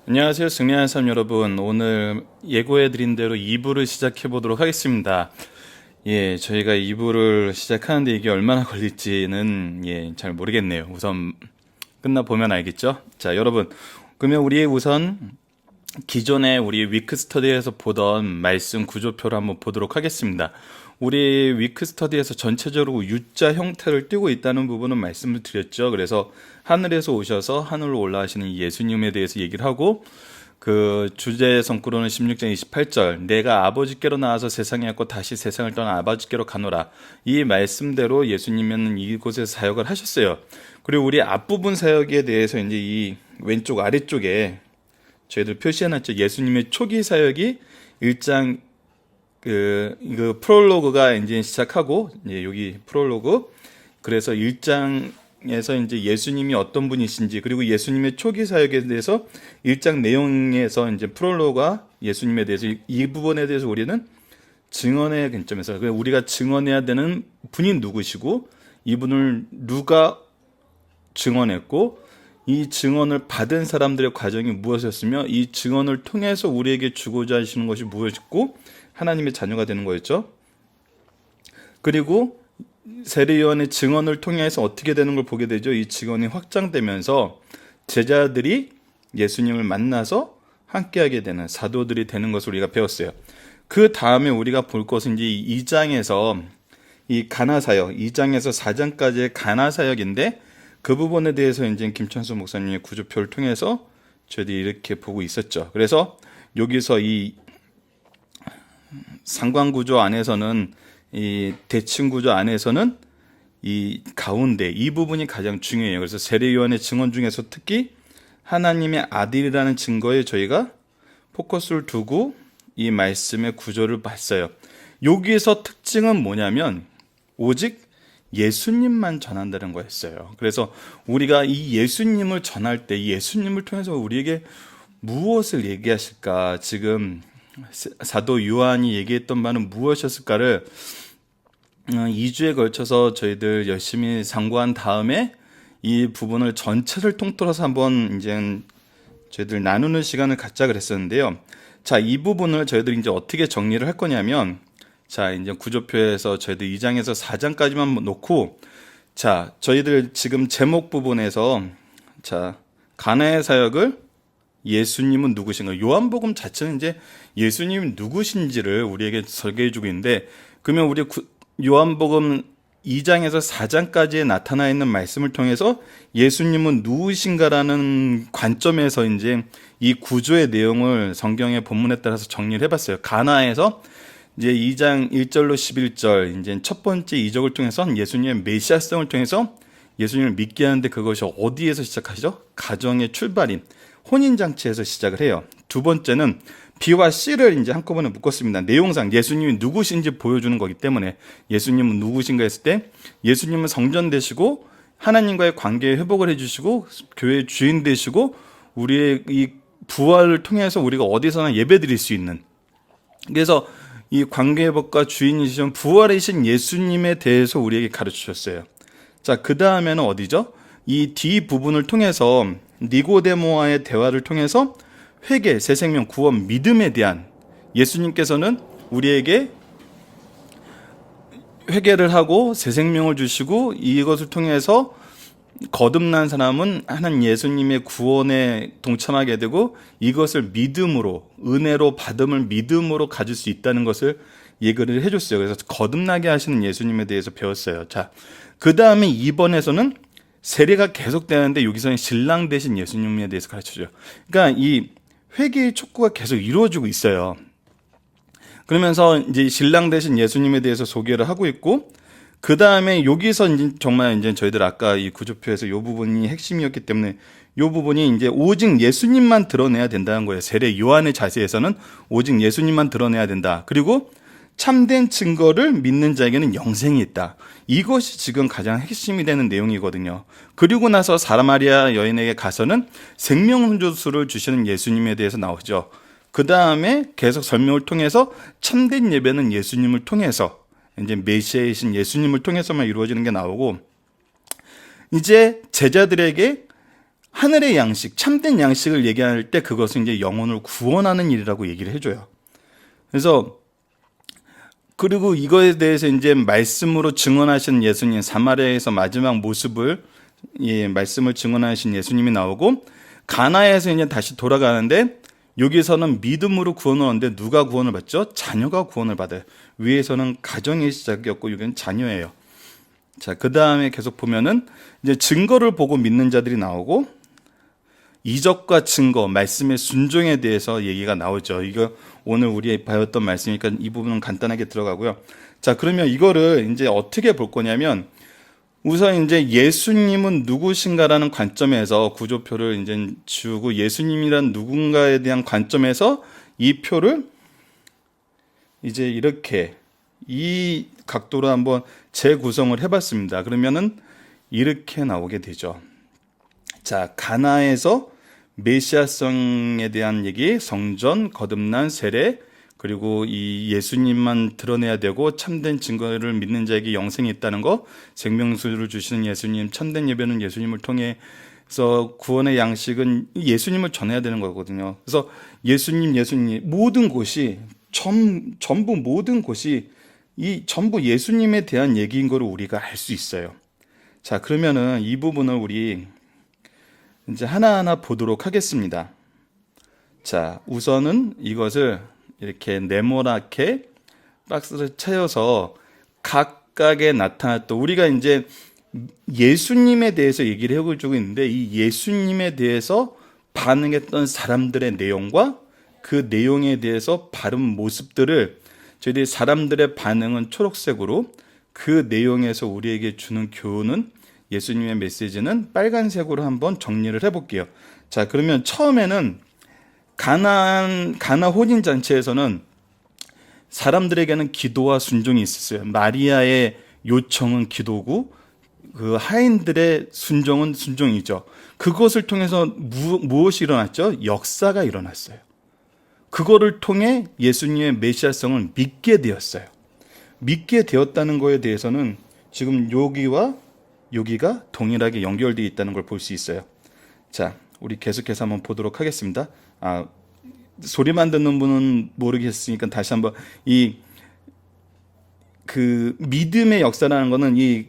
안녕하세요. 승리하는 삶 여러분. 오늘 예고해드린 대로 2부를 시작해 보도록 하겠습니다. 저희가 2부를 시작하는데 이게 얼마나 걸릴지는 잘 모르겠네요. 우선 끝나보면 알겠죠? 자, 여러분. 그러면 우리 우선 기존에 우리 위크 스터디에서 보던 말씀 구조표를 한번 보도록 하겠습니다. 우리 위크 스터디에서 전체적으로 U자 형태를 띠고 있다는 부분은 말씀을 드렸죠. 그래서 하늘에서 오셔서 하늘로 올라가시는 예수님에 대해서 얘기를 하고, 그 주제 성구로는 16장 28절 내가 아버지께로 나와서 세상에 왔고 다시 세상을 떠나 아버지께로 가노라, 이 말씀대로 예수님은 이곳에서 사역을 하셨어요. 그리고 우리 앞부분 사역에 대해서 이제 이 왼쪽 아래쪽에 저희들 표시해놨죠. 예수님의 초기 사역이 1장 이거 프롤로그가 이제 시작하고, 여기 프롤로그. 그래서 1장에서 이제 예수님이 어떤 분이신지, 그리고 예수님의 초기 사역에 대해서 1장 내용에서 이제 프롤로그가 예수님에 대해서 이 부분에 대해서 우리는 증언의 관점에서 우리가 증언해야 되는 분이 누구시고, 이분을 누가 증언했고, 이 증언을 받은 사람들의 과정이 무엇이었으며, 이 증언을 통해서 우리에게 주고자 하시는 것이 무엇이고, 하나님의 자녀가 되는 거였죠. 그리고 세례요한의 증언을 통해서 어떻게 되는 걸 보게 되죠. 이 증언이 확장되면서 제자들이 예수님을 만나서 함께하게 되는 사도들이 되는 것을 우리가 배웠어요. 그 다음에 우리가 볼 것은 이제 2장에서 이 가나 사역, 2장에서 4장까지의 가나 사역인데, 그 부분에 대해서 이제 김천수 목사님의 구조표를 통해서 저희들이 이렇게 보고 있었죠. 그래서 여기서 이 상관구조 안에서는, 이 대칭구조 안에서는 이 가운데 이 부분이 가장 중요해요. 그래서 세례요한의 증언 중에서 특히 하나님의 아들이라는 증거에 저희가 포커스를 두고 이 말씀의 구조를 봤어요. 여기에서 특징은 뭐냐면 오직 예수님만 전한다는 거였어요. 그래서 우리가 이 예수님을 전할 때, 이 예수님을 통해서 우리에게 무엇을 얘기하실까, 지금 사도 요한이 얘기했던 바는 무엇이었을까를 2주에 걸쳐서 저희들 열심히 상고한 다음에 이 부분을 전체를 통틀어서 한번 이제 저희들 나누는 시간을 갖자 그랬었는데요. 자, 이 부분을 저희들이 이제 어떻게 정리를 할 거냐면, 자, 이제 구조표에서 저희들 2장에서 4장까지만 놓고, 자, 저희들 지금 제목 부분에서, 자, 가나의 사역을 예수님은 누구신가? 요한복음 자체는 이제 예수님이 누구신지를 우리에게 설계해주고 있는데, 그러면 우리 요한복음 2장에서 4장까지에 나타나 있는 말씀을 통해서 예수님은 누구신가라는 관점에서 이제 이 구조의 내용을 성경의 본문에 따라서 정리를 해봤어요. 가나에서 이제 2장 1절로 11절, 이제 첫 번째 이적을 통해서 예수님의 메시아성을 통해서 예수님을 믿게 하는데, 그것이 어디에서 시작하죠? 가정의 출발인 혼인잔치에서 시작을 해요. 두 번째는 B와 C를 이제 한꺼번에 묶었습니다. 내용상 예수님이 누구신지 보여주는 거기 때문에, 예수님은 누구신가 했을 때 예수님은 성전 되시고 하나님과의 관계 회복을 해주시고 교회의 주인 되시고 우리의 이 부활을 통해서 우리가 어디서나 예배 드릴 수 있는, 그래서 이 관계 회복과 주인이신 부활이신 예수님에 대해서 우리에게 가르치셨어요. 자, 그 다음에는 어디죠? 이 D 부분을 통해서 니고데모와의 대화를 통해서 회개, 새 생명, 구원, 믿음에 대한, 예수님께서는 우리에게 회개를 하고 새 생명을 주시고 이것을 통해서 거듭난 사람은 하나님 예수님의 구원에 동참하게 되고 이것을 믿음으로, 은혜로 받음을 믿음으로 가질 수 있다는 것을 얘기를 해줬어요. 그래서 거듭나게 하시는 예수님에 대해서 배웠어요. 자, 그 다음에 2번에서는 세례가 계속되는데 여기서는 신랑 되신 예수님에 대해서 가르쳐줘요. 그러니까 이 회개의 촉구가 계속 이루어지고 있어요. 그러면서 이제 신랑 되신 예수님에 대해서 소개를 하고 있고, 그 다음에 여기서 이제 정말 이제 저희들 아까 이 구조표에서 이 부분이 핵심이었기 때문에 이 부분이 이제 오직 예수님만 드러내야 된다는 거예요. 세례 요한의 자세에서는 오직 예수님만 드러내야 된다. 그리고 참된 증거를 믿는 자에게는 영생이 있다. 이것이 지금 가장 핵심이 되는 내용이거든요. 그리고 나서 사마리아 여인에게 가서는 생명음료수를 주시는 예수님에 대해서 나오죠. 그 다음에 계속 설명을 통해서 참된 예배는 예수님을 통해서, 이제 메시아이신 예수님을 통해서만 이루어지는 게 나오고, 이제 제자들에게 하늘의 양식, 참된 양식을 얘기할 때 그것은 이제 영혼을 구원하는 일이라고 얘기를 해줘요. 그래서 그리고 이거에 대해서 이제 말씀으로 증언하신 예수님, 사마리아에서 마지막 모습을 말씀을 증언하신 예수님이 나오고 가나에서 이제 다시 돌아가는데 여기서는 믿음으로 구원을 얻는데 누가 구원을 받죠? 자녀가 구원을 받아요. 위에서는 가정의 시작이었고 여기는 자녀예요. 자, 그 다음에 계속 보면은 이제 증거를 보고 믿는 자들이 나오고 이적과 증거, 말씀의 순종에 대해서 얘기가 나오죠. 이거 오늘 우리 배웠던 말씀이니까 이 부분은 간단하게 들어가고요. 자, 그러면 이거를 이제 어떻게 볼 거냐면 우선 이제 예수님은 누구신가라는 관점에서 구조표를 이제 지우고 예수님이란 누군가에 대한 관점에서 이 표를 이제 이렇게 이 각도로 한번 재구성을 해봤습니다. 그러면은 이렇게 나오게 되죠. 자, 가나에서 메시아성에 대한 얘기, 성전, 거듭난 세례, 그리고 이 예수님만 드러내야 되고 참된 증거를 믿는 자에게 영생이 있다는 거, 생명수를 주시는 예수님, 참된 예배는 예수님을 통해서 구원의 양식은 예수님을 전해야 되는 거거든요. 그래서 예수님 모든 곳이 전부 모든 곳이 이 전부 예수님에 대한 얘기인 거를 우리가 알 수 있어요. 자, 그러면은 이 부분을 우리 이제 하나하나 보도록 하겠습니다. 자, 우선은 이것을 이렇게 네모나게 박스를 채워서 각각에 나타났던 우리가 이제 예수님에 대해서 얘기를 해주고 있는데 이 예수님에 대해서 반응했던 사람들의 내용과 그 내용에 대해서 바른 모습들을 저희들이 사람들의 반응은 초록색으로 그 내용에서 우리에게 주는 교훈은 예수님의 메시지는 빨간색으로 한번 정리를 해볼게요. 자, 그러면 처음에는 가나 혼인잔치에서는 사람들에게는 기도와 순종이 있었어요. 마리아의 요청은 기도고 그 하인들의 순종은 순종이죠. 그것을 통해서 무엇이 일어났죠? 역사가 일어났어요. 그거를 통해 예수님의 메시아성을 믿게 되었어요. 믿게 되었다는 거에 대해서는 지금 여기와 여기가 동일하게 연결되어 있다는 걸 볼 수 있어요. 자, 우리 계속해서 한번 보도록 하겠습니다. 소리만 듣는 분은 모르겠으니까 다시 한번 그 믿음의 역사라는 거는 이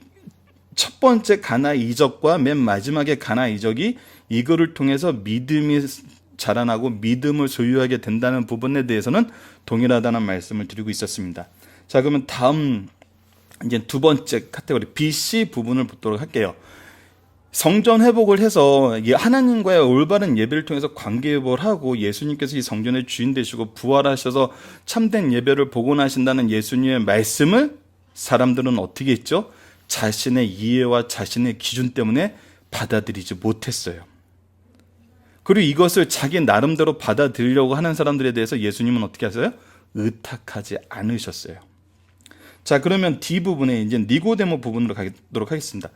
첫 번째 가나 이적과 맨 마지막에 가나 이적이 이거를 통해서 믿음이 자라나고 믿음을 소유하게 된다는 부분에 대해서는 동일하다는 말씀을 드리고 있었습니다. 자, 그러면 다음 이제 두 번째 카테고리 BC 부분을 보도록 할게요. 성전 회복을 해서 하나님과의 올바른 예배를 통해서 관계 회복을 하고 예수님께서 이 성전의 주인 되시고 부활하셔서 참된 예배를 복원하신다는 예수님의 말씀을 사람들은 어떻게 했죠? 자신의 이해와 자신의 기준 때문에 받아들이지 못했어요. 그리고 이것을 자기 나름대로 받아들이려고 하는 사람들에 대해서 예수님은 어떻게 하세요? 의탁하지 않으셨어요. 자, 그러면 D 부분에 이제 니고데모 부분으로 가도록 하겠습니다.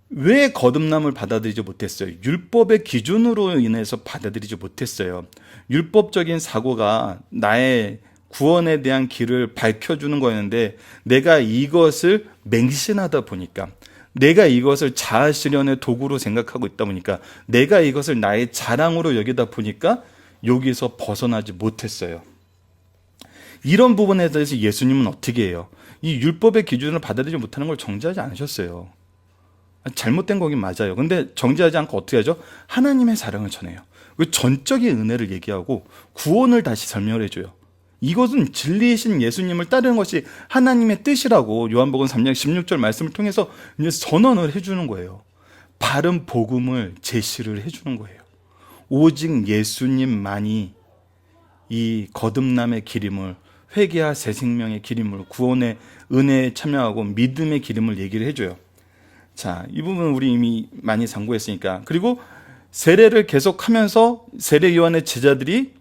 왜 거듭남을 받아들이지 못했어요? 율법의 기준으로 인해서 받아들이지 못했어요. 율법적인 사고가 나의 구원에 대한 길을 밝혀주는 거였는데 내가 이것을 맹신하다 보니까 내가 이것을 자아 실현의 도구로 생각하고 있다 보니까 내가 이것을 나의 자랑으로 여기다 보니까 여기서 벗어나지 못했어요. 이런 부분에 대해서 예수님은 어떻게 해요? 이 율법의 기준을 받아들이지 못하는 걸 정죄하지 않으셨어요. 잘못된 거긴 맞아요. 근데 정죄하지 않고 어떻게 하죠? 하나님의 사랑을 전해요. 그 전적인 은혜를 얘기하고 구원을 다시 설명을 해줘요. 이것은 진리이신 예수님을 따르는 것이 하나님의 뜻이라고 요한복음 3장 16절 말씀을 통해서 이제 선언을 해주는 거예요. 바른 복음을 제시를 해주는 거예요. 오직 예수님만이 이 거듭남의 기림을 회개와 새 생명의 기림을 구원의 은혜에 참여하고 믿음의 기림을 얘기를 해줘요. 자, 이 부분은 우리 이미 많이 상고했으니까. 그리고 세례를 계속하면서 세례 요한의 제자들이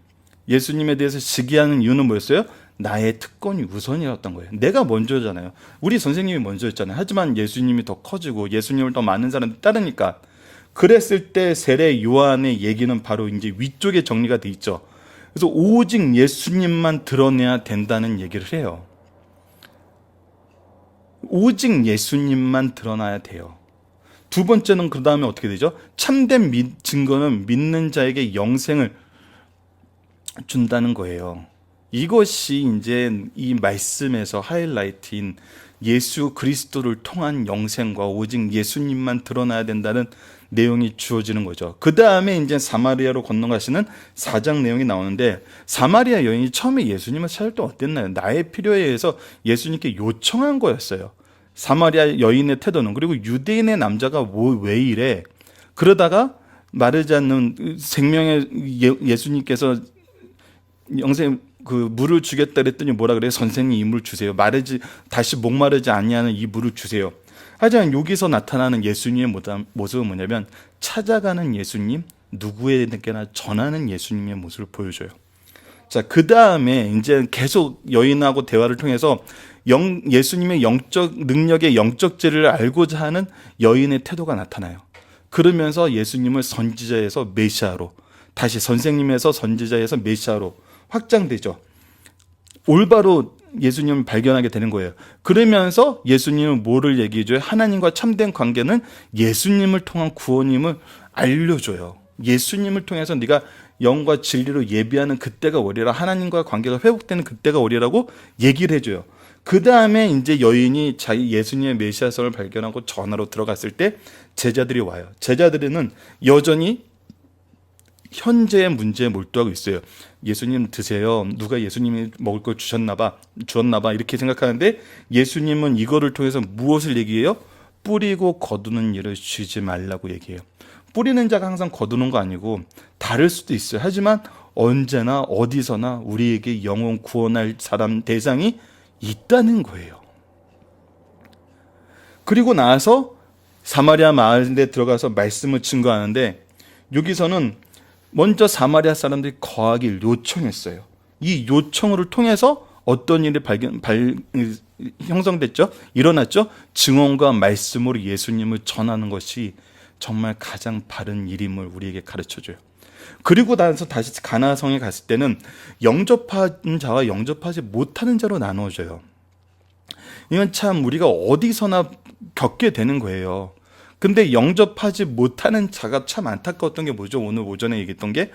예수님에 대해서 시기하는 이유는 뭐였어요? 나의 특권이 우선이었던 거예요. 내가 먼저잖아요. 우리 선생님이 먼저였잖아요. 하지만 예수님이 더 커지고 예수님을 더 많은 사람들이 따르니까 그랬을 때 세례 요한의 얘기는 바로 이제 위쪽에 정리가 돼 있죠. 그래서 오직 예수님만 드러내야 된다는 얘기를 해요. 오직 예수님만 드러나야 돼요. 두 번째는 그 다음에 어떻게 되죠? 참된 증거는 믿는 자에게 영생을 준다는 거예요. 이것이 이제 이 말씀에서 하이라이트인 예수 그리스도를 통한 영생과 오직 예수님만 드러나야 된다는 내용이 주어지는 거죠. 그 다음에 이제 사마리아로 건너가시는 4장 내용이 나오는데, 사마리아 여인이 처음에 예수님을 찾을 때 어땠나요? 나의 필요에 의해서 예수님께 요청한 거였어요. 사마리아 여인의 태도는. 그리고 유대인의 남자가 왜 이래? 그러다가 마르지 않는 생명의 예수님께서 영생 물을 주겠다 그랬더니 뭐라 그래요? 선생님, 이 물 주세요. 다시 목마르지 아니하는 이 물을 주세요. 하지만 여기서 나타나는 예수님의 모습은 뭐냐면, 찾아가는 예수님, 누구에게나 전하는 예수님의 모습을 보여줘요. 자, 그 다음에 이제 계속 여인하고 대화를 통해서 예수님의 영적 능력의 영적지를 알고자 하는 여인의 태도가 나타나요. 그러면서 예수님을 선지자에서 메시아로, 다시 선생님에서 선지자에서 메시아로 확장되죠. 올바로 예수님을 발견하게 되는 거예요. 그러면서 예수님은 뭐를 얘기해줘요? 하나님과 참된 관계는 예수님을 통한 구원임을 알려줘요. 예수님을 통해서 네가 영과 진리로 예비하는 그때가 오리라, 하나님과 관계가 회복되는 그때가 오리라고 얘기를 해줘요. 그 다음에 이제 여인이 자기 예수님의 메시아성을 발견하고 전하러 들어갔을 때 제자들이 와요. 제자들은 여전히 현재의 문제에 몰두하고 있어요. 예수님 드세요. 누가 예수님이 먹을 걸 주었나 봐 이렇게 생각하는데, 예수님은 이거를 통해서 무엇을 얘기해요? 뿌리고 거두는 일을 쉬지 말라고 얘기해요. 뿌리는 자가 항상 거두는 거 아니고 다를 수도 있어요. 하지만 언제나 어디서나 우리에게 영혼 구원할 사람 대상이 있다는 거예요. 그리고 나서 사마리아 마을에 들어가서 말씀을 증거하는데, 여기서는 먼저 사마리아 사람들이 거하길 요청했어요. 이 요청을 통해서 어떤 일이 형성됐죠? 일어났죠? 증언과 말씀으로 예수님을 전하는 것이 정말 가장 바른 일임을 우리에게 가르쳐줘요. 그리고 나서 다시 가나성에 갔을 때는 영접하는 자와 영접하지 못하는 자로 나누어져요. 이건 참 우리가 어디서나 겪게 되는 거예요. 근데 영접하지 못하는 자가 참 안타까웠던 게 뭐죠? 오늘 오전에 얘기했던 게,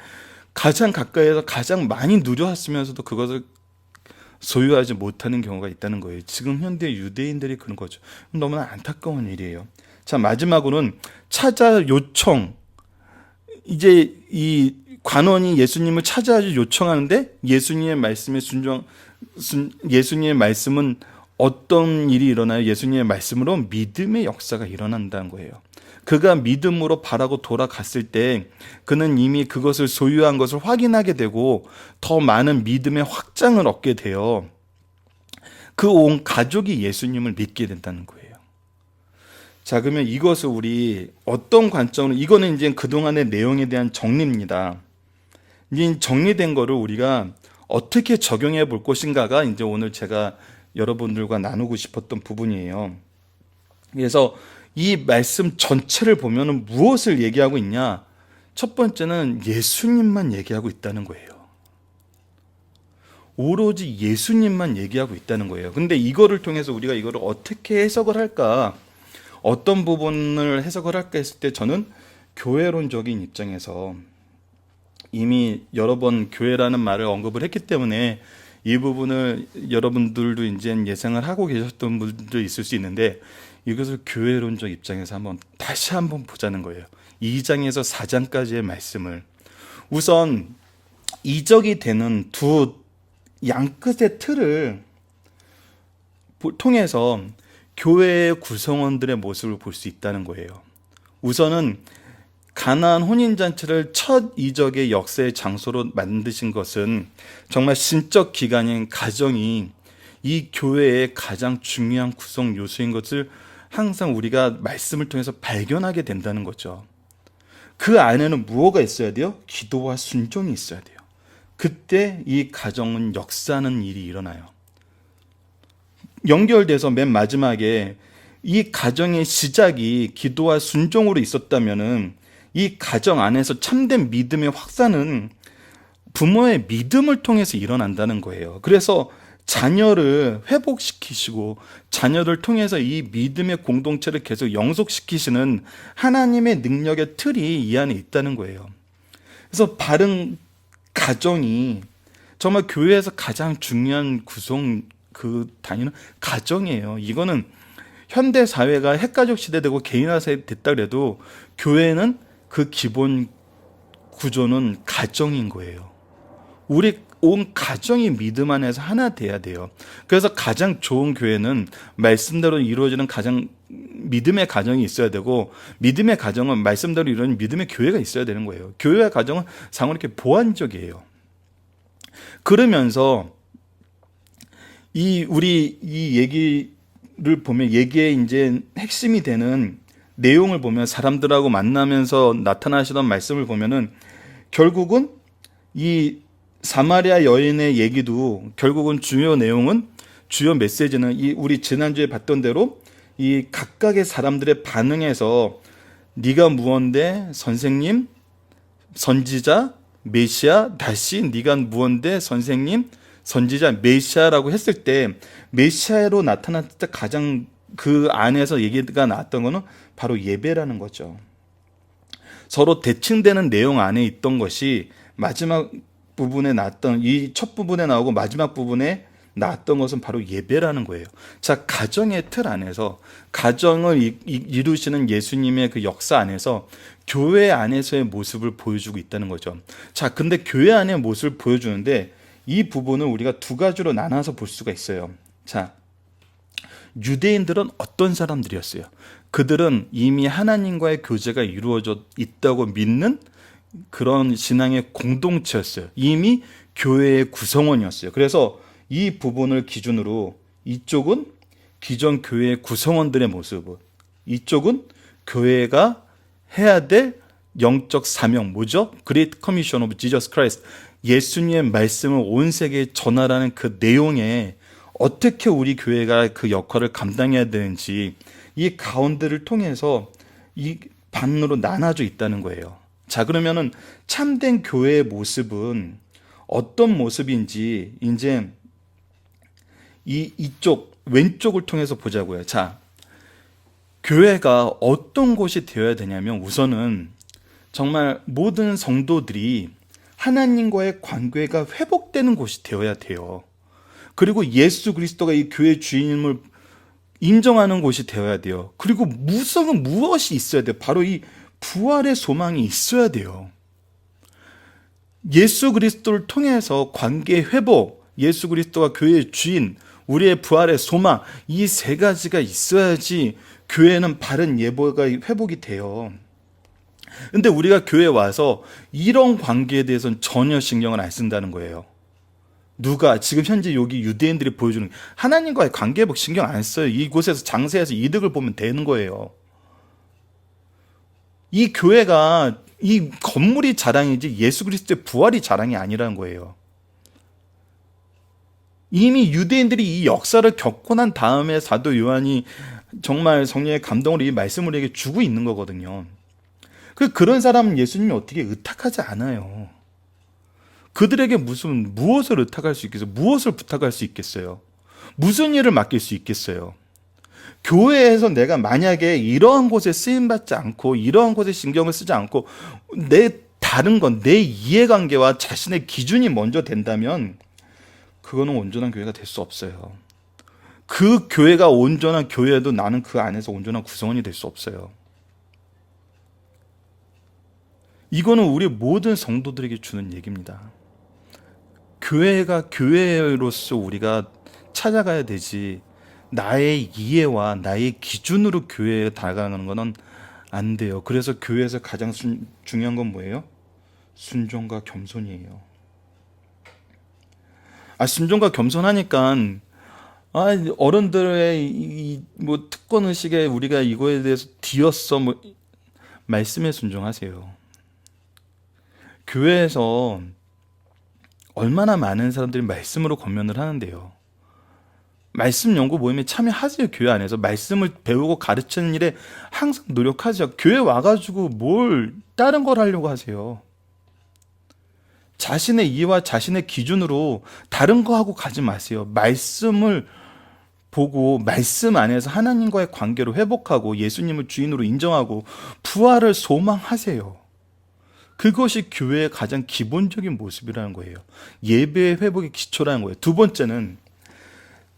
가장 가까이에서 가장 많이 누려왔으면서도 그것을 소유하지 못하는 경우가 있다는 거예요. 지금 현대 유대인들이 그런 거죠. 너무나 안타까운 일이에요. 자, 마지막으로는 찾아 요청. 이제 이 관원이 예수님을 찾아서 요청하는데, 예수님의 말씀은 어떤 일이 일어나요? 예수님의 말씀으로 믿음의 역사가 일어난다는 거예요. 그가 믿음으로 바라고 돌아갔을 때 그는 이미 그것을 소유한 것을 확인하게 되고 더 많은 믿음의 확장을 얻게 돼요. 그 온 가족이 예수님을 믿게 된다는 거예요. 자, 그러면 이것을 우리 어떤 관점으로, 이거는 이제 그동안의 내용에 대한 정리입니다. 이제 정리된 거를 우리가 어떻게 적용해 볼 것인가가 이제 오늘 제가 여러분들과 나누고 싶었던 부분이에요. 그래서 이 말씀 전체를 보면 무엇을 얘기하고 있냐? 첫 번째는 예수님만 얘기하고 있다는 거예요. 오로지 예수님만 얘기하고 있다는 거예요. 근데 이거를 통해서 우리가 이거를 어떻게 해석을 할까? 어떤 부분을 해석을 할까 했을 때, 저는 교회론적인 입장에서 이미 여러 번 교회라는 말을 언급을 했기 때문에 이 부분을 여러분들도 이제 예상을 하고 계셨던 분들도 있을 수 있는데, 이것을 교회론적 입장에서 다시 한번 보자는 거예요. 2장에서 4장까지의 말씀을. 우선 이적이 되는 두 양끝의 틀을 통해서 교회의 구성원들의 모습을 볼 수 있다는 거예요. 우선은 가나안 혼인잔치를 첫 이적의 역사의 장소로 만드신 것은 정말 신적 기관인 가정이 이 교회의 가장 중요한 구성 요소인 것을 항상 우리가 말씀을 통해서 발견하게 된다는 거죠. 그 안에는 무엇가 있어야 돼요? 기도와 순종이 있어야 돼요. 그때 이 가정은 역사하는 일이 일어나요. 연결돼서 맨 마지막에 이 가정의 시작이 기도와 순종으로 있었다면은 이 가정 안에서 참된 믿음의 확산은 부모의 믿음을 통해서 일어난다는 거예요. 그래서 자녀를 회복시키시고 자녀를 통해서 이 믿음의 공동체를 계속 영속시키시는 하나님의 능력의 틀이 이 안에 있다는 거예요. 그래서 바른 가정이 정말 교회에서 가장 중요한 구성 단위는 가정이에요. 이거는 현대 사회가 핵가족 시대 되고 개인화 사회 됐다 그래도 교회는 그 기본 구조는 가정인 거예요. 우리 온 가정이 믿음 안에서 하나 돼야 돼요. 그래서 가장 좋은 교회는 말씀대로 이루어지는 가장 믿음의 가정이 있어야 되고, 믿음의 가정은 말씀대로 이루어지는 믿음의 교회가 있어야 되는 거예요. 교회와 가정은 상호 이렇게 보완적이에요. 그러면서 우리 이 얘기를 보면, 얘기의 이제 핵심이 되는 내용을 보면, 사람들하고 만나면서 나타나시던 말씀을 보면은 결국은 이 사마리아 여인의 얘기도 결국은 주요 내용은, 주요 메시지는 우리 지난주에 봤던 대로 이 각각의 사람들의 반응에서 네가 무언데 선생님, 선지자, 메시아, 다시 네가 무언데 선생님, 선지자, 메시아라고 했을 때, 메시아로 나타났을 때 가장 그 안에서 얘기가 나왔던 거는 바로 예배라는 거죠. 서로 대칭되는 내용 안에 있던 것이 마지막 부분에 나왔던, 이 첫 부분에 나오고 마지막 부분에 나왔던 것은 바로 예배라는 거예요. 자, 가정의 틀 안에서, 가정을 이루시는 예수님의 그 역사 안에서 교회 안에서의 모습을 보여주고 있다는 거죠. 자, 근데 교회 안의 모습을 보여주는데 이 부분을 우리가 두 가지로 나눠서 볼 수가 있어요. 자, 유대인들은 어떤 사람들이었어요? 그들은 이미 하나님과의 교제가 이루어져 있다고 믿는 그런 신앙의 공동체였어요. 이미 교회의 구성원이었어요. 그래서 이 부분을 기준으로 이쪽은 기존 교회의 구성원들의 모습, 이쪽은 교회가 해야 될 영적 사명, 뭐죠? Great Commission of Jesus Christ. 예수님의 말씀을 온 세계에 전하라는 그 내용에 어떻게 우리 교회가 그 역할을 감당해야 되는지, 이 가운데를 통해서 이 반으로 나눠져 있다는 거예요. 자, 그러면은 참된 교회의 모습은 어떤 모습인지 이제 이쪽 왼쪽을 통해서 보자고요. 자, 교회가 어떤 곳이 되어야 되냐면, 우선은 정말 모든 성도들이 하나님과의 관계가 회복되는 곳이 되어야 돼요. 그리고 예수 그리스도가 이 교회의 주인임을 인정하는 곳이 되어야 돼요. 그리고 무엇은 무엇이 있어야 돼요? 바로 이 부활의 소망이 있어야 돼요. 예수 그리스도를 통해서 관계 회복, 예수 그리스도가 교회의 주인, 우리의 부활의 소망, 이 세 가지가 있어야지 교회는 바른 예배가 회복이 돼요. 근데 우리가 교회에 와서 이런 관계에 대해서는 전혀 신경을 안 쓴다는 거예요. 누가 지금 현재 여기 유대인들이 보여주는 하나님과의 관계 회복 신경 안 써요. 이곳에서 장세해서 이득을 보면 되는 거예요. 이 교회가, 이 건물이 자랑이지 예수 그리스도의 부활이 자랑이 아니라는 거예요. 이미 유대인들이 이 역사를 겪고 난 다음에 사도 요한이 정말 성령의 감동으로 이 말씀을 우리에게 주고 있는 거거든요. 그런 사람은 예수님이 어떻게 의탁하지 않아요. 그들에게 무엇을 의탁할 수 있겠어요? 무엇을 부탁할 수 있겠어요? 무슨 일을 맡길 수 있겠어요? 교회에서 내가 만약에 이러한 곳에 쓰임받지 않고 이러한 곳에 신경을 쓰지 않고 다른 건 내 이해관계와 자신의 기준이 먼저 된다면 그거는 온전한 교회가 될 수 없어요. 그 교회가 온전한 교회도 나는 그 안에서 온전한 구성원이 될 수 없어요. 이거는 우리 모든 성도들에게 주는 얘기입니다. 교회가 교회로서 우리가 찾아가야 되지, 나의 이해와 나의 기준으로 교회에 다가가는 것은 안 돼요. 그래서 교회에서 가장 중요한 건 뭐예요? 순종과 겸손이에요. 순종과 겸손하니까 어른들의 뭐 특권 의식에 우리가 이거에 대해서 뒤었어, 말씀에 순종하세요. 교회에서 얼마나 많은 사람들이 말씀으로 권면을 하는데요. 말씀 연구 모임에 참여하세요. 교회 안에서 말씀을 배우고 가르치는 일에 항상 노력하세요. 교회 와가지고 뭘 다른 걸 하려고 하세요. 자신의 이해와 자신의 기준으로 다른 거 하고 가지 마세요. 말씀을 보고 말씀 안에서 하나님과의 관계를 회복하고 예수님을 주인으로 인정하고 부활을 소망하세요. 그것이 교회의 가장 기본적인 모습이라는 거예요. 예배의 회복의 기초라는 거예요. 두 번째는,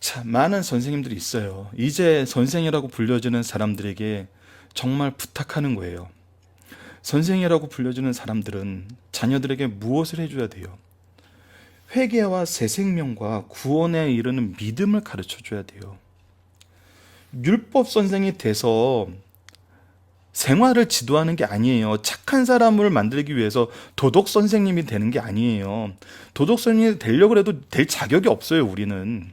참 많은 선생님들이 있어요. 이제 선생이라고 불려지는 사람들에게 정말 부탁하는 거예요. 선생이라고 불려주는 사람들은 자녀들에게 무엇을 해줘야 돼요? 회개와 새 생명과 구원에 이르는 믿음을 가르쳐 줘야 돼요. 율법 선생이 돼서 생활을 지도하는 게 아니에요. 착한 사람을 만들기 위해서 도덕 선생님이 되는 게 아니에요. 도덕 선생님이 되려고 해도 될 자격이 없어요, 우리는.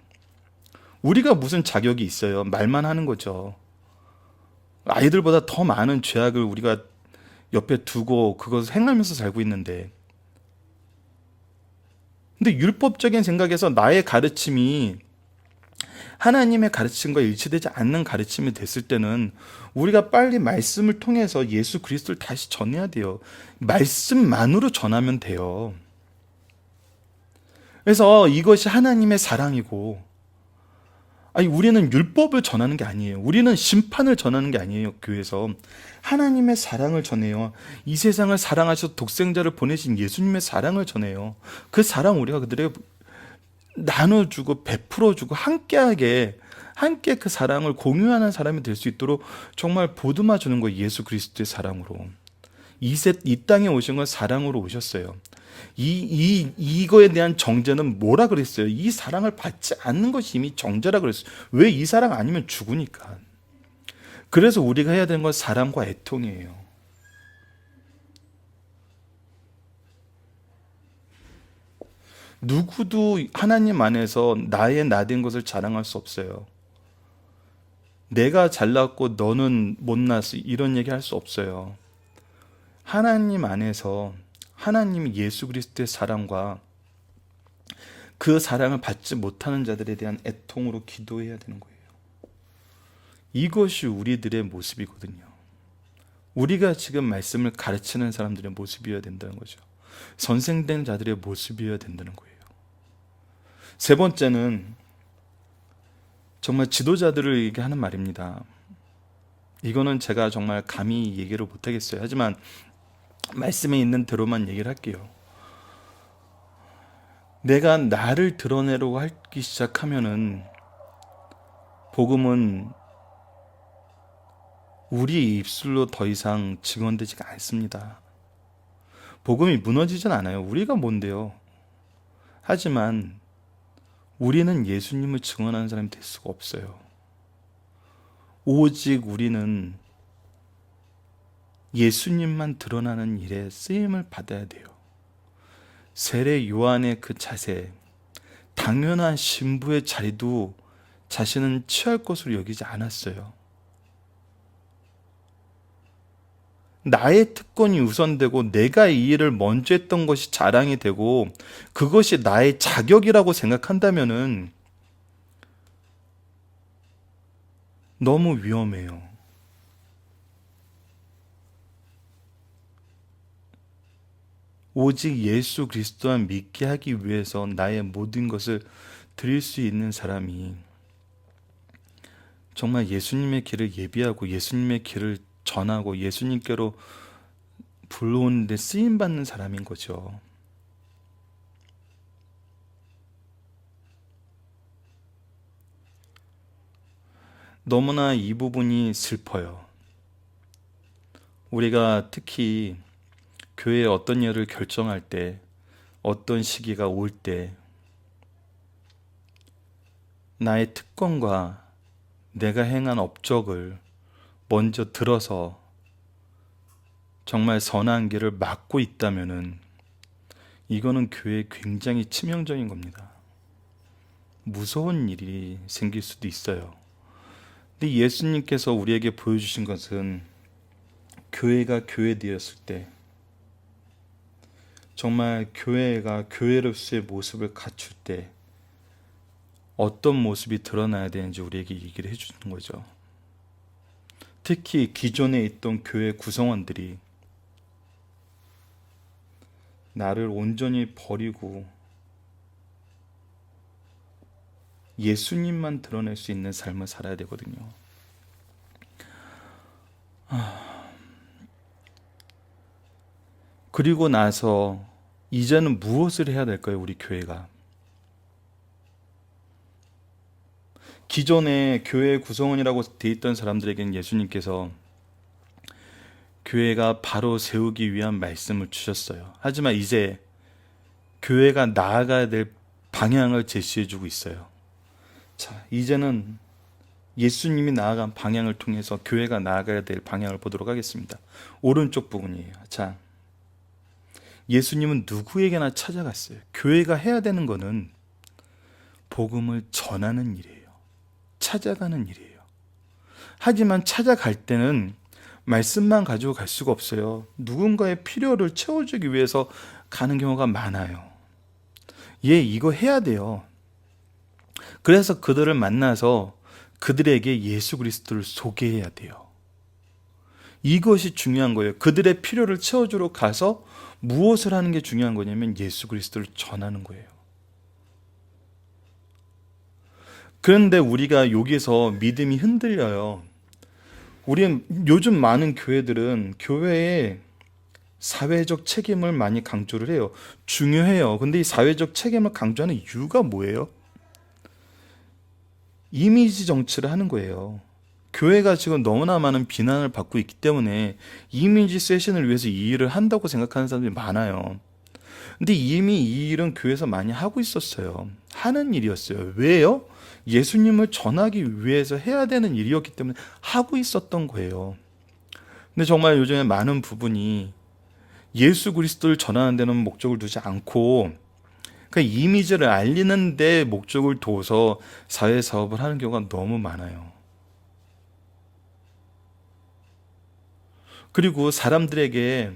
우리가 무슨 자격이 있어요? 말만 하는 거죠. 아이들보다 더 많은 죄악을 우리가 옆에 두고 그것을 행하면서 살고 있는데, 근데 율법적인 생각에서 나의 가르침이 하나님의 가르침과 일치되지 않는 가르침이 됐을 때는 우리가 빨리 말씀을 통해서 예수 그리스도를 다시 전해야 돼요. 말씀만으로 전하면 돼요. 그래서 이것이 하나님의 사랑이고, 아니 우리는 율법을 전하는 게 아니에요. 우리는 심판을 전하는 게 아니에요. 교회에서 하나님의 사랑을 전해요. 이 세상을 사랑하셔서 독생자를 보내신 예수님의 사랑을 전해요. 그 사랑 우리가 그들에게 나눠주고 베풀어주고 함께 그 사랑을 공유하는 사람이 될 수 있도록 정말 보듬어 주는 거예요. 예수 그리스도의 사랑으로. 이 땅에 오신 건 사랑으로 오셨어요. 이거에 대한 정죄는 뭐라 그랬어요? 이 사랑을 받지 않는 것이 이미 정죄라 그랬어요. 왜? 이 사랑 아니면 죽으니까. 그래서 우리가 해야 되는 건 사랑과 애통이에요. 누구도 하나님 안에서 나의 나된 것을 자랑할 수 없어요. 내가 잘났고 너는 못났어, 이런 얘기 할 수 없어요. 하나님 안에서 하나님 예수 그리스도의 사랑과 그 사랑을 받지 못하는 자들에 대한 애통으로 기도해야 되는 거예요. 이것이 우리들의 모습이거든요. 우리가 지금 말씀을 가르치는 사람들의 모습이어야 된다는 거죠. 선생된 자들의 모습이어야 된다는 거예요. 세 번째는 정말 지도자들에게 하는 말입니다. 이거는 제가 정말 감히 얘기를 못하겠어요. 하지만 말씀에 있는 대로만 얘기를 할게요. 내가 나를 드러내려고 하기 시작하면은 복음은 우리 입술로 더 이상 증언되지가 않습니다. 복음이 무너지진 않아요. 우리가 뭔데요? 하지만 우리는 예수님을 증언하는 사람이 될 수가 없어요. 오직 우리는 예수님만 드러나는 일에 쓰임을 받아야 돼요. 세례 요한의 그 자세, 당연한 신부의 자리도 자신은 취할 것으로 여기지 않았어요. 나의 특권이 우선되고 내가 이 일을 먼저 했던 것이 자랑이 되고 그것이 나의 자격이라고 생각한다면은 너무 위험해요. 오직 예수 그리스도만 믿게 하기 위해서 나의 모든 것을 드릴 수 있는 사람이 정말 예수님의 길을 예비하고 예수님의 길을 전하고 예수님께로 불러오는데 쓰임받는 사람인 거죠. 너무나 이 부분이 슬퍼요. 우리가 특히 교회에 어떤 일을 결정할 때, 어떤 시기가 올 때, 나의 특권과 내가 행한 업적을 먼저 들어서 정말 선한 길을 막고 있다면은 이거는 교회에 굉장히 치명적인 겁니다. 무서운 일이 생길 수도 있어요. 근데 예수님께서 우리에게 보여주신 것은 교회가 교회되었을 때 정말 교회가 교회로서의 모습을 갖출 때 어떤 모습이 드러나야 되는지 우리에게 얘기를 해주는 거죠. 특히 기존에 있던 교회 구성원들이 나를 온전히 버리고 예수님만 드러낼 수 있는 삶을 살아야 되거든요. 그리고 나서 이제는 무엇을 해야 될까요, 우리 교회가? 기존에 교회 구성원이라고 돼 있던 사람들에게는 예수님께서 교회가 바로 세우기 위한 말씀을 주셨어요. 하지만 이제 교회가 나아가야 될 방향을 제시해주고 있어요. 자, 이제는 예수님이 나아간 방향을 통해서 교회가 나아가야 될 방향을 보도록 하겠습니다. 오른쪽 부분이에요. 자, 예수님은 누구에게나 찾아갔어요. 교회가 해야 되는 거는 복음을 전하는 일이에요. 찾아가는 일이에요. 하지만 찾아갈 때는 말씀만 가지고 갈 수가 없어요. 누군가의 필요를 채워주기 위해서 가는 경우가 많아요. 이거 해야 돼요. 그래서 그들을 만나서 그들에게 예수 그리스도를 소개해야 돼요. 이것이 중요한 거예요. 그들의 필요를 채워주러 가서 무엇을 하는 게 중요한 거냐면 예수 그리스도를 전하는 거예요. 그런데 우리가 여기서 믿음이 흔들려요. 우리는 요즘 많은 교회들은 교회에 사회적 책임을 많이 강조를 해요. 중요해요. 근데 이 사회적 책임을 강조하는 이유가 뭐예요? 이미지 정치를 하는 거예요. 교회가 지금 너무나 많은 비난을 받고 있기 때문에 이미지 세션을 위해서 이 일을 한다고 생각하는 사람들이 많아요. 근데 이미 이 일은 교회에서 많이 하고 있었어요. 하는 일이었어요. 왜요? 예수님을 전하기 위해서 해야 되는 일이었기 때문에 하고 있었던 거예요. 근데 정말 요즘에 많은 부분이 예수 그리스도를 전하는 데는 목적을 두지 않고 그 이미지를 알리는 데 목적을 둬서 사회 사업을 하는 경우가 너무 많아요. 그리고 사람들에게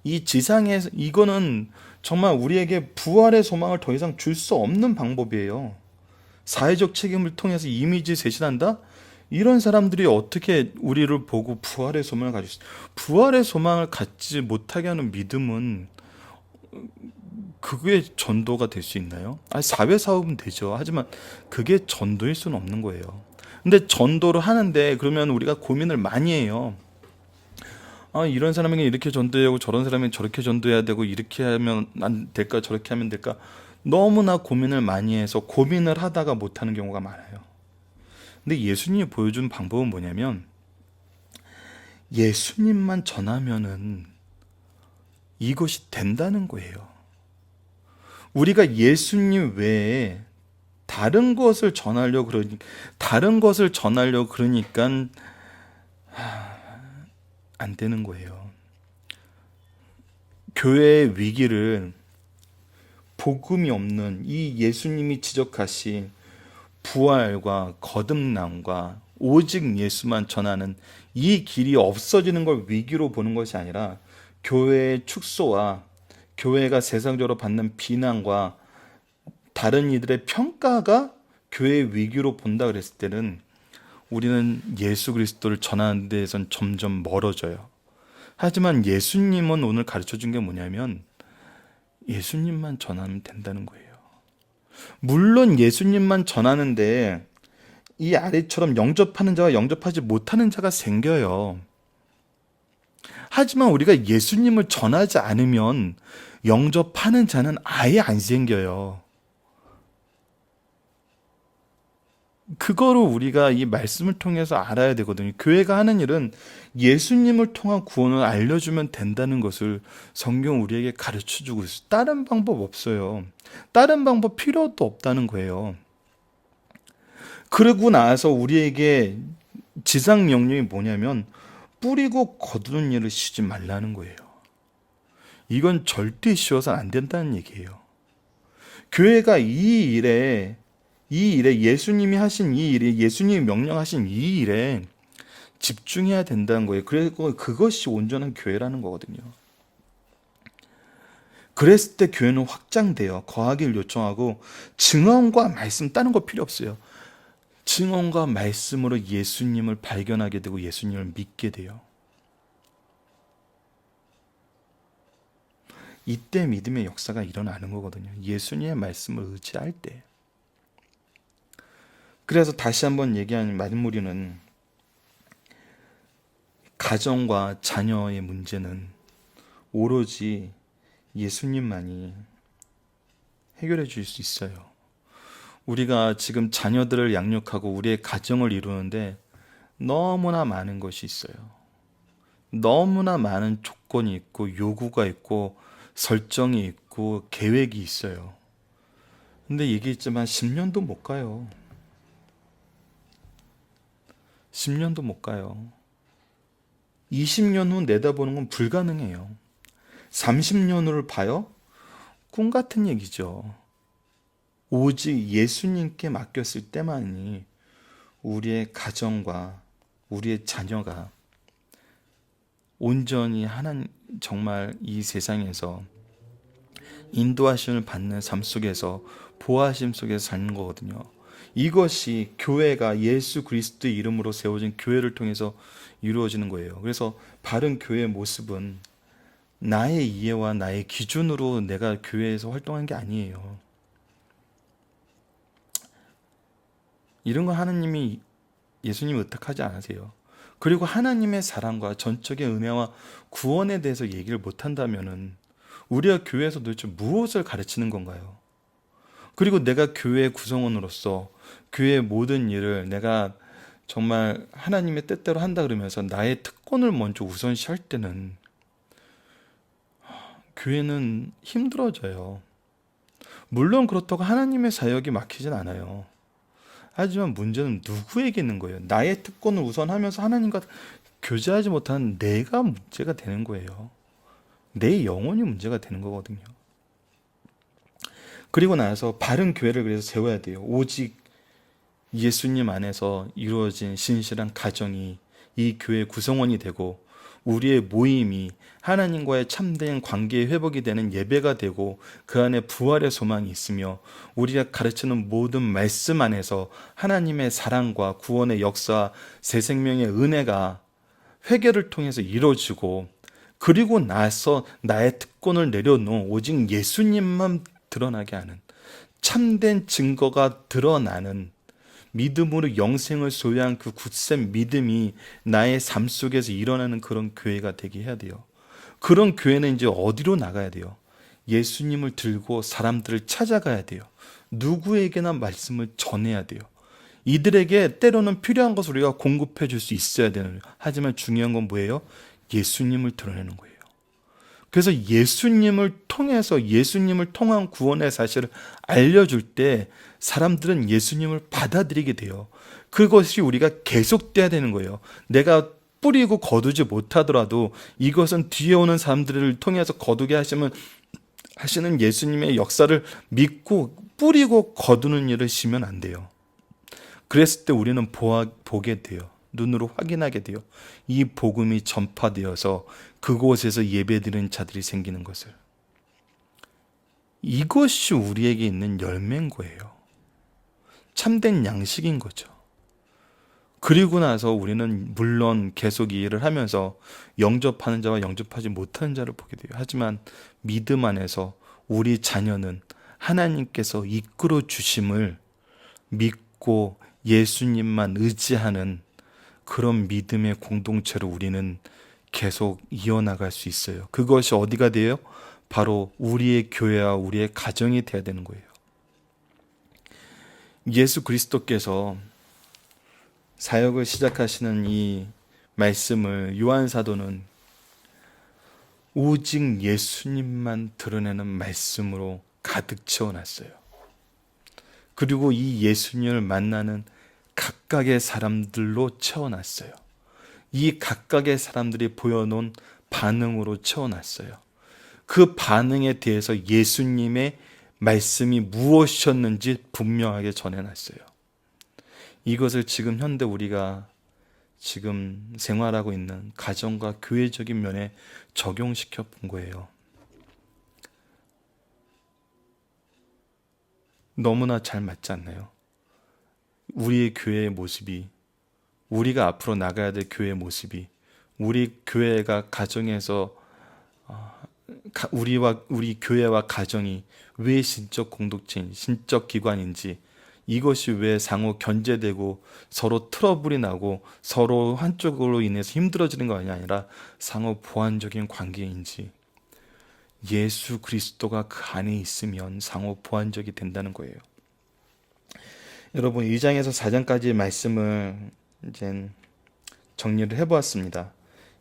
이 지상에서 이거는 정말 우리에게 부활의 소망을 더 이상 줄 수 없는 방법이에요. 사회적 책임을 통해서 이미지 쇄신한다? 이런 사람들이 어떻게 우리를 보고 부활의 소망을 가질 수 있어요? 부활의 소망을 갖지 못하게 하는 믿음은 그게 전도가 될 수 있나요? 사회 사업은 되죠. 하지만 그게 전도일 수는 없는 거예요. 근데 전도를 하는데 그러면 우리가 고민을 많이 해요. 이런 사람에게 이렇게 전도해야 하고 저런 사람에게 저렇게 전도해야 되고 이렇게 하면 안 될까 저렇게 하면 될까 너무나 고민을 많이 해서 고민을 하다가 못하는 경우가 많아요. 근데 예수님이 보여준 방법은 뭐냐면 예수님만 전하면은 이것이 된다는 거예요. 우리가 예수님 외에 다른 것을 전하려고 그러니까 안 되는 거예요. 교회의 위기를 복음이 없는 이 예수님이 지적하신 부활과 거듭남과 오직 예수만 전하는 이 길이 없어지는 걸 위기로 보는 것이 아니라 교회의 축소와 교회가 세상적으로 받는 비난과 다른 이들의 평가가 교회의 위기로 본다 그랬을 때는 우리는 예수 그리스도를 전하는 데에선 점점 멀어져요. 하지만 예수님은 오늘 가르쳐 준 게 뭐냐면 예수님만 전하면 된다는 거예요. 물론 예수님만 전하는데 이 아래처럼 영접하는 자와 영접하지 못하는 자가 생겨요. 하지만 우리가 예수님을 전하지 않으면 영접하는 자는 아예 안 생겨요. 그거를 우리가 이 말씀을 통해서 알아야 되거든요. 교회가 하는 일은 예수님을 통한 구원을 알려주면 된다는 것을 성경 우리에게 가르쳐주고 있어요. 다른 방법 없어요. 다른 방법 필요도 없다는 거예요. 그러고 나서 우리에게 지상 명령이 뭐냐면 뿌리고 거두는 일을 쉬지 말라는 거예요. 이건 절대 쉬어서는 안 된다는 얘기예요. 교회가 이 일에 예수님이 하신 이 일에 예수님이 명령하신 이 일에 집중해야 된다는 거예요. 그리고 그것이 온전한 교회라는 거거든요. 그랬을 때 교회는 확장돼요. 거하기를 요청하고 증언과 말씀 다른 거 필요 없어요. 증언과 말씀으로 예수님을 발견하게 되고 예수님을 믿게 돼요. 이때 믿음의 역사가 일어나는 거거든요. 예수님의 말씀을 의지할 때. 그래서 다시 한번 얘기하는 마무리는, 가정과 자녀의 문제는 오로지 예수님만이 해결해 줄 수 있어요. 우리가 지금 자녀들을 양육하고 우리의 가정을 이루는데 너무나 많은 것이 있어요. 너무나 많은 조건이 있고 요구가 있고 설정이 있고 계획이 있어요. 근데 얘기했지만 10년도 못 가요. 10년도 못 가요. 20년 후 내다보는 건 불가능해요. 30년 후를 봐요? 꿈 같은 얘기죠. 오직 예수님께 맡겼을 때만이 우리의 가정과 우리의 자녀가 온전히 하나님, 정말 이 세상에서 인도하심을 받는 삶 속에서, 보호하심 속에서 사는 거거든요. 이것이 교회가 예수 그리스도의 이름으로 세워진 교회를 통해서 이루어지는 거예요. 그래서 바른 교회의 모습은 나의 이해와 나의 기준으로 내가 교회에서 활동한 게 아니에요. 이런 거 하나님이, 예수님이 의탁하지 않으세요. 그리고 하나님의 사랑과 전적인 은혜와 구원에 대해서 얘기를 못한다면은 우리가 교회에서 도대체 무엇을 가르치는 건가요? 그리고 내가 교회의 구성원으로서 교회의 모든 일을 내가 정말 하나님의 뜻대로 한다 그러면서 나의 특권을 먼저 우선시할 때는 교회는 힘들어져요. 물론 그렇다고 하나님의 사역이 막히진 않아요. 하지만 문제는 누구에게 있는 거예요? 나의 특권을 우선하면서 하나님과 교제하지 못하는 내가 문제가 되는 거예요. 내 영혼이 문제가 되는 거거든요. 그리고 나서 바른 교회를 그래서 세워야 돼요. 오직 예수님 안에서 이루어진 신실한 가정이 이 교회의 구성원이 되고, 우리의 모임이 하나님과의 참된 관계의 회복이 되는 예배가 되고, 그 안에 부활의 소망이 있으며 우리가 가르치는 모든 말씀 안에서 하나님의 사랑과 구원의 역사, 새 생명의 은혜가 회개를 통해서 이루어지고, 그리고 나서 나의 특권을 내려놓은 오직 예수님만 드러나게 하는, 참된 증거가 드러나는 믿음으로 영생을 소유한 그 굳센 믿음이 나의 삶 속에서 일어나는 그런 교회가 되게 해야 돼요. 그런 교회는 이제 어디로 나가야 돼요? 예수님을 들고 사람들을 찾아가야 돼요. 누구에게나 말씀을 전해야 돼요. 이들에게 때로는 필요한 것을 우리가 공급해 줄 수 있어야 되는 거예요. 하지만 중요한 건 뭐예요? 예수님을 드러내는 거예요. 그래서 예수님을 통해서, 예수님을 통한 구원의 사실을 알려줄 때 사람들은 예수님을 받아들이게 돼요. 그것이 우리가 계속돼야 되는 거예요. 내가 뿌리고 거두지 못하더라도 이것은 뒤에 오는 사람들을 통해서 거두게 하시는 예수님의 역사를 믿고 뿌리고 거두는 일을 쉬면 안 돼요. 그랬을 때 우리는 보게 돼요. 눈으로 확인하게 돼요. 이 복음이 전파되어서 그곳에서 예배드리는 자들이 생기는 것을. 이것이 우리에게 있는 열매인 거예요. 참된 양식인 거죠. 그리고 나서 우리는 물론 계속 이 일을 하면서 영접하는 자와 영접하지 못하는 자를 보게 돼요. 하지만 믿음 안에서 우리 자녀는 하나님께서 이끌어 주심을 믿고 예수님만 의지하는 그런 믿음의 공동체로 우리는 계속 이어나갈 수 있어요. 그것이 어디가 돼요? 바로 우리의 교회와 우리의 가정이 돼야 되는 거예요. 예수 그리스도께서 사역을 시작하시는 이 말씀을 요한 사도는 오직 예수님만 드러내는 말씀으로 가득 채워놨어요. 그리고 이 예수님을 만나는 각각의 사람들로 채워놨어요. 이 각각의 사람들이 보여놓은 반응으로 채워놨어요. 그 반응에 대해서 예수님의 말씀이 무엇이었는지 분명하게 전해놨어요. 이것을 지금 현대 우리가 지금 생활하고 있는 가정과 교회적인 면에 적용시켜 본 거예요. 너무나 잘 맞지 않나요? 우리의 교회의 모습이, 우리가 앞으로 나가야 될 교회의 모습이, 우리 교회가 가정에서 우리 교회와 가정이 왜 신적 공동체인, 신적 기관인지, 이것이 왜 상호 견제되고 서로 트러블이 나고 서로 한쪽으로 인해서 힘들어지는 것이 아니라 상호 보완적인 관계인지, 예수 그리스도가 그 안에 있으면 상호 보완적이 된다는 거예요. 여러분, 2장에서 4장까지의 말씀을 이제 정리를 해보았습니다.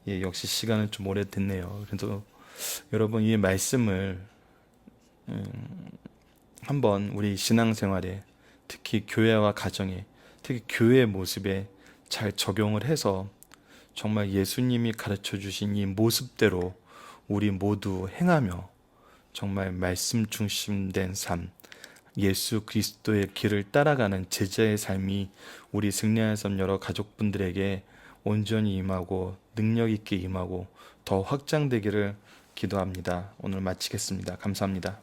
예, 역시 시간은 좀 오래됐네요. 그래서 여러분, 이 말씀을 한번 우리 신앙생활에, 특히 교회와 가정에, 특히 교회의 모습에 잘 적용을 해서 정말 예수님이 가르쳐 주신 이 모습대로 우리 모두 행하며 정말 말씀 중심된 삶, 예수 그리스도의 길을 따라가는 제자의 삶이 우리 승리하는 삶 여러 가족분들에게 온전히 임하고 능력 있게 임하고 더 확장되기를 기도합니다. 오늘 마치겠습니다. 감사합니다.